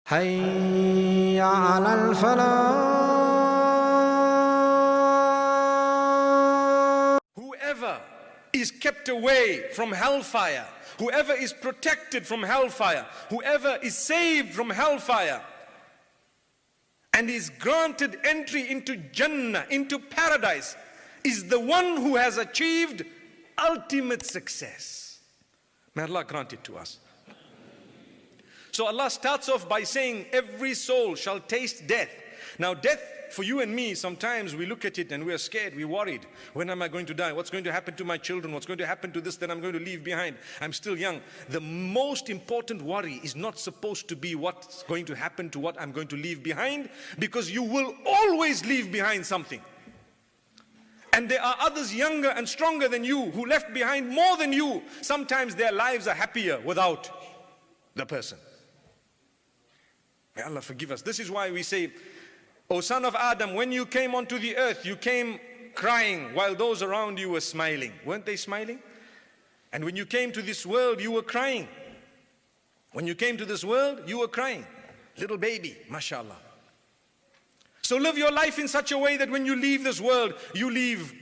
حي على الفلاح. Whoever is kept away from hellfire, whoever is protected from hellfire, whoever is saved from hellfire, and is granted entry into Jannah, into paradise, is the one who has achieved ultimate success. May Allah grant it to us. So Allah starts off by saying, every soul shall taste death. Now death, for you and me, sometimes we look at it and we are scared, we're worried. When am I going to die? What's going to happen to my children? What's going to happen to this that I'm going to leave behind? I'm still young. The most important worry is not supposed to be what's going to happen to what I'm going to leave behind, because you will always leave behind something. And there are others younger and stronger than you who left behind more than you. Sometimes their lives are happier without the person. May Allah forgive us. This is why we say, O son of Adam, when you came onto the earth, you came crying while those around you were smiling. Weren't they smiling? And when you came to this world, you were crying. When you came to this world, you were crying. Little baby, mashallah. So live your life in such a way that when you leave this world, you leave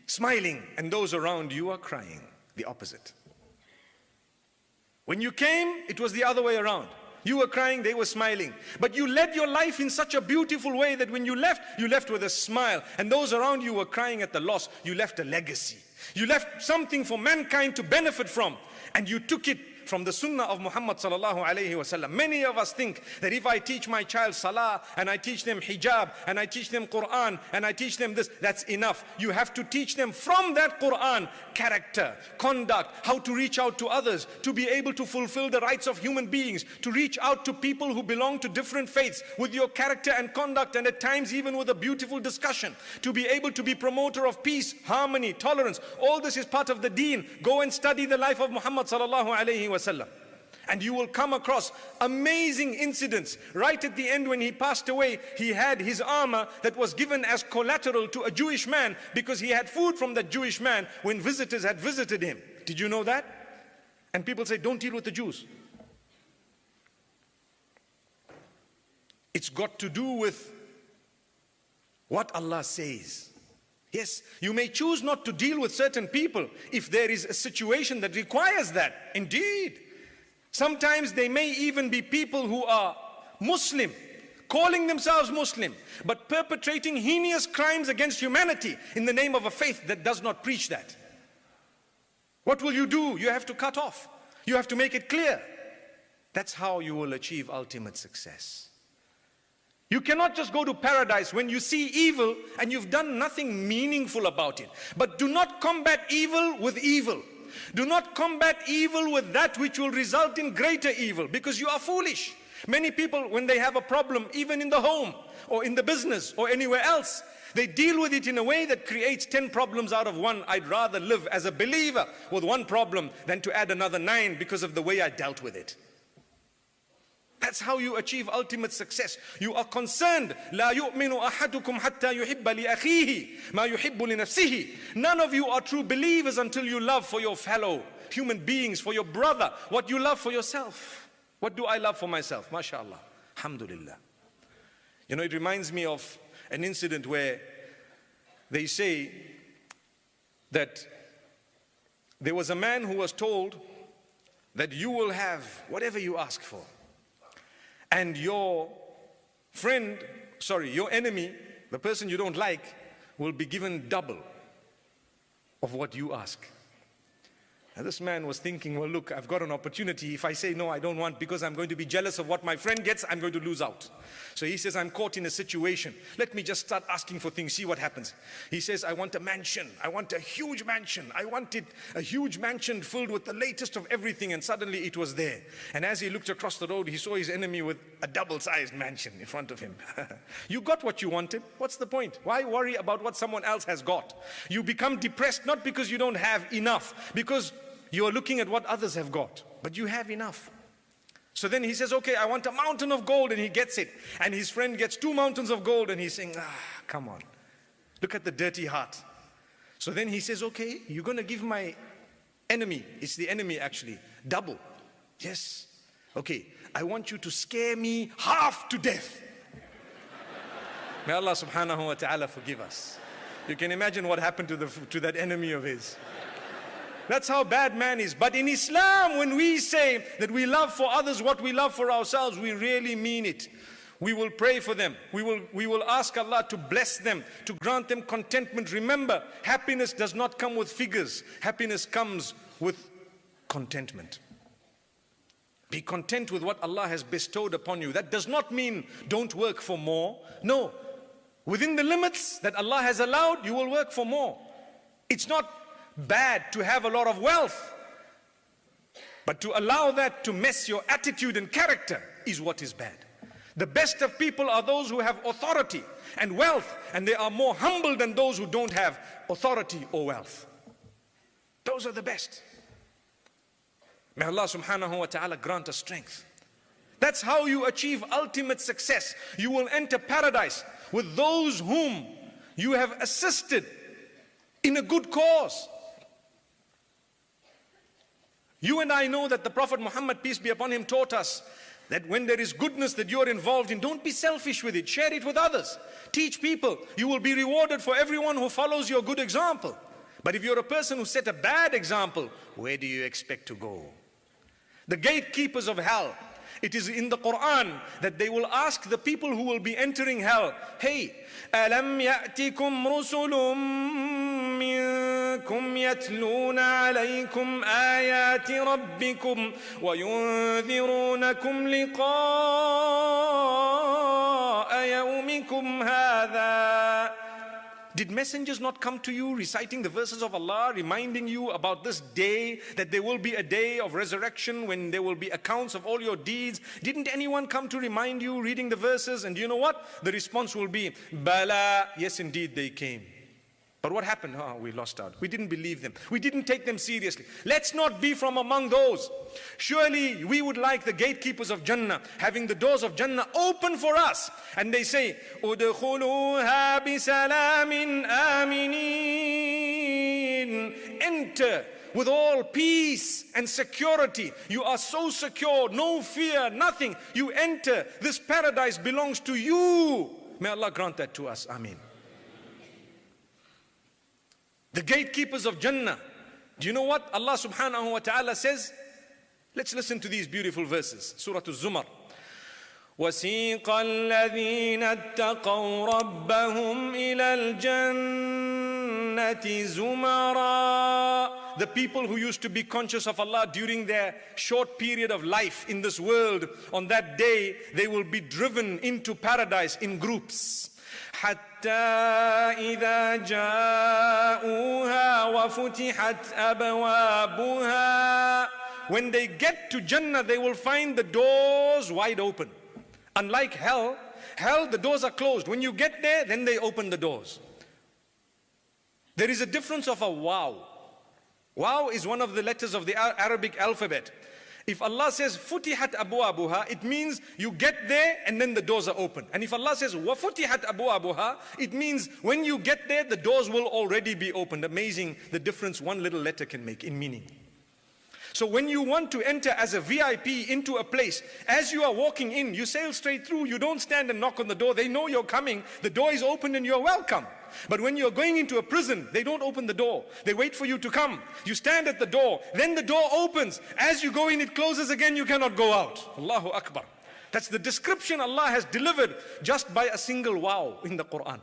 smiling and those around you are crying. The opposite. When you came, it was the other way around. You were crying, they were smiling. But you led your life in such a beautiful way that when you left with a smile. And those around you were crying at the loss. You left a legacy. You left something for mankind to benefit from. And you took it from the sunnah of Muhammad sallallahu alayhi wasallam. Many of us think that if I teach my child salah, and I teach them hijab, and I teach them Quran, and I teach them this, that's enough. You have to teach them from that Quran, character, conduct, how to reach out to others, to be able to fulfill the rights of human beings, to reach out to people who belong to different faiths with your character and conduct, and at times even with a beautiful discussion, to be able to be promoter of peace, harmony, tolerance. All this is part of the deen. Go and study the life of Muhammad sallallahu alayhi wasallam. And you will come across amazing incidents. Right at the end when he passed away, he had his armor that was given as collateral to a Jewish man because he had food from that Jewish man when visitors had visited him. Did you know that? And people say, don't deal with the Jews. It's got to do with what Allah says. Yes, you may choose not to deal with certain people if there is a situation that requires that. Indeed. Sometimes they may even be people who are Muslim, calling themselves Muslim, but perpetrating heinous crimes against humanity in the name of a faith that does not preach that. What will you do? You have to cut off. You have to make it clear. That's how you will achieve ultimate success. You cannot just go to paradise when you see evil and you've done nothing meaningful about it. But do not combat evil with evil. Do not combat evil with that which will result in greater evil, because you are foolish. Many people, when they have a problem, even in the home or in the business or anywhere else, they deal with it in a way that creates 10 problems out of one. I'd rather live as a believer with one problem than to add another 9 because of the way I dealt with it. That's how you achieve ultimate success. You are concerned. لا يؤمن أحدكم حتى يحب لأخيه ما يحب لنفسه. None of you are true believers until you love for your fellow human beings, for your brother, what you love for yourself. What do I love for myself? MashaAllah. Alhamdulillah. You know, it reminds me of an incident where they say that there was a man who was told that you will have whatever you ask for. And your enemy, the person you don't like, will be given double of what you ask. And this man was thinking, well, look, I've got an opportunity. If I say no, I don't want, because I'm going to be jealous of what my friend gets, I'm going to lose out. So he says, I'm caught in a situation. Let me just start asking for things, see what happens. He says, I want a mansion. I want a huge mansion. I wanted a huge mansion filled with the latest of everything. And suddenly it was there. And as he looked across the road, he saw his enemy with a double-sized mansion in front of him. You got what you wanted. What's the point? Why worry about what someone else has got? You become depressed not because you don't have enough, because you are looking at what others have got, but you have enough. So then he says, okay, I want a mountain of gold, and he gets it. And his friend gets 2 mountains of gold, and he's saying, come on. Look at the dirty heart. So then he says, okay, you're going to give my enemy, it's the enemy actually, double. Yes. Okay, I want you to scare me half to death. May Allah subhanahu wa ta'ala forgive us. You can imagine what happened to that enemy of his. That's how bad man is. But in Islam, when we say that we love for others what we love for ourselves, we really mean it. We will pray for them. We will ask Allah to bless them, to grant them contentment. Remember, happiness does not come with figures. Happiness comes with contentment. Be content with what Allah has bestowed upon you. That does not mean don't work for more. No. Within the limits that Allah has allowed, you will work for more. It's not bad to have a lot of wealth, but to allow that to mess your attitude and character is what is bad. The best of people are those who have authority and wealth, and they are more humble than those who don't have authority or wealth. Those are the best. May Allah subhanahu wa ta'ala grant us strength. That's how you achieve ultimate success. You will enter paradise with those whom you have assisted in a good cause. You and I know that the Prophet Muhammad, peace be upon him, taught us that when there is goodness that you're involved in, don't be selfish with it. Share it with others. Teach people. You will be rewarded for everyone who follows your good example. But if you're a person who set a bad example, where do you expect to go? The gatekeepers of hell, it is in the Quran that they will ask the people who will be entering hell, hey, أَلَمْ يَأْتِكُمْ رُسُلٌ مِّنكُمْ يَتْلُونَ عَلَيْكُمْ آيَاتِ رَبِّكُمْ وَيُنذِرُونَكُمْ لِقَاءَ يَوْمِكُمْ هَذَا. Did messengers not come to you reciting the verses of Allah, reminding you about this day, that there will be a day of resurrection when there will be accounts of all your deeds? Didn't anyone come to remind you reading the verses? And you know what? The response will be, Bala, yes indeed they came. But what happened? Oh, we lost out. We didn't believe them. We didn't take them seriously. Let's not be from among those. Surely we would like the gatekeepers of Jannah, having the doors of Jannah open for us. And they say, Udkhuluha bisalamin aminin. Enter with all peace and security. You are so secure, no fear, nothing. You enter. This paradise belongs to you. May Allah grant that to us. Ameen. The gatekeepers of Jannah. Do you know what Allah subhanahu wa ta'ala says? Let's listen to these beautiful verses. Surah Al-Zumar. وَسِيقَ الَّذِينَ اتَّقَوْا رَبَّهُمْ إِلَى الْجَنَّةِ زُمَرًا. The people who used to be conscious of Allah during their short period of life in this world, on that day, they will be driven into paradise in groups. حتى إذا جاءوها وفتحت أبوابها. When they get to Jannah, they will find the doors wide open. Unlike hell, the doors are closed. When you get there, then they open the doors. There is a difference of a wow. Wow is one of the letters of the Arabic alphabet. If Allah says futihat abwabuha, it means you get there and then the doors are open. And if Allah says wa futihat abwabuha, it means when you get there the doors will already be opened. Amazing the difference one little letter can make in meaning. So when you want to enter as a VIP into a place, as you are walking in, you sail straight through. You don't stand and knock on the door. They know you're coming. The door is open and you're welcome. But when you're going into a prison, they don't open the door. They wait for you to come. You stand at the door. Then the door opens. As you go in, it closes again. You cannot go out. Allahu Akbar. That's the description Allah has delivered just by a single wow in the Quran.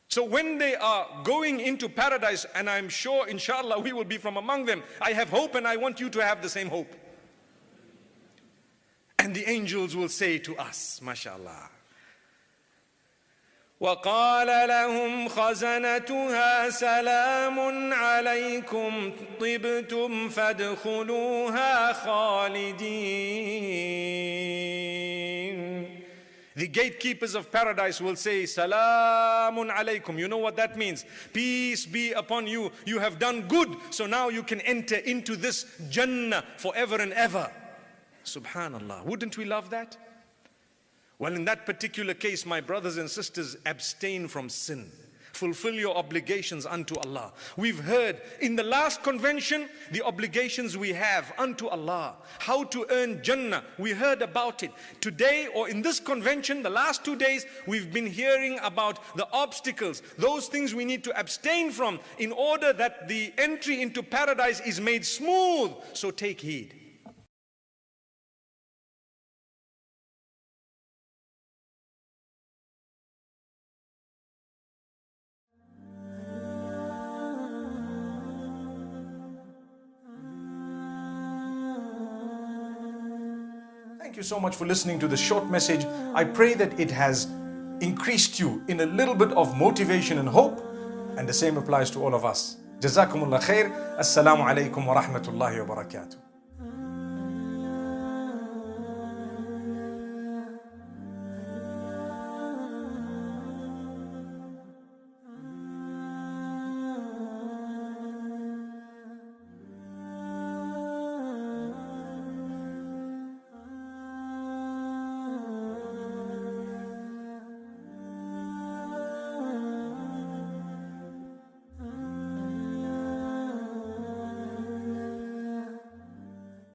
So when they are going into paradise, and I'm sure, inshallah, we will be from among them, I have hope and I want you to have the same hope. And the angels will say to us, mashallah, وَقَالَ لَهُمْ خَزَنَتُهَا سَلَامٌ عَلَيْكُمْ طِبْتُمْ فَادْخُلُوهَا خَالِدِينَ. The gatekeepers of paradise will say, Salamun alaykum. You know what that means? Peace be upon you. You have done good, so now you can enter into this Jannah forever and ever. Subhanallah. Wouldn't we love that? Well, in that particular case, my brothers and sisters, abstain from sin. Fulfill your obligations unto Allah. We've heard in the last convention the obligations we have unto Allah. How to earn Jannah, we heard about it. Today, or in this convention, the last 2 days, we've been hearing about the obstacles, those things we need to abstain from in order that the entry into paradise is made smooth. So take heed. Thank you so much for listening to this short message. I pray that it has increased you in a little bit of motivation and hope, and the same applies to all of us. Jazakumullah khair. Assalamu alaikum wa rahmatullahi wa barakatuh.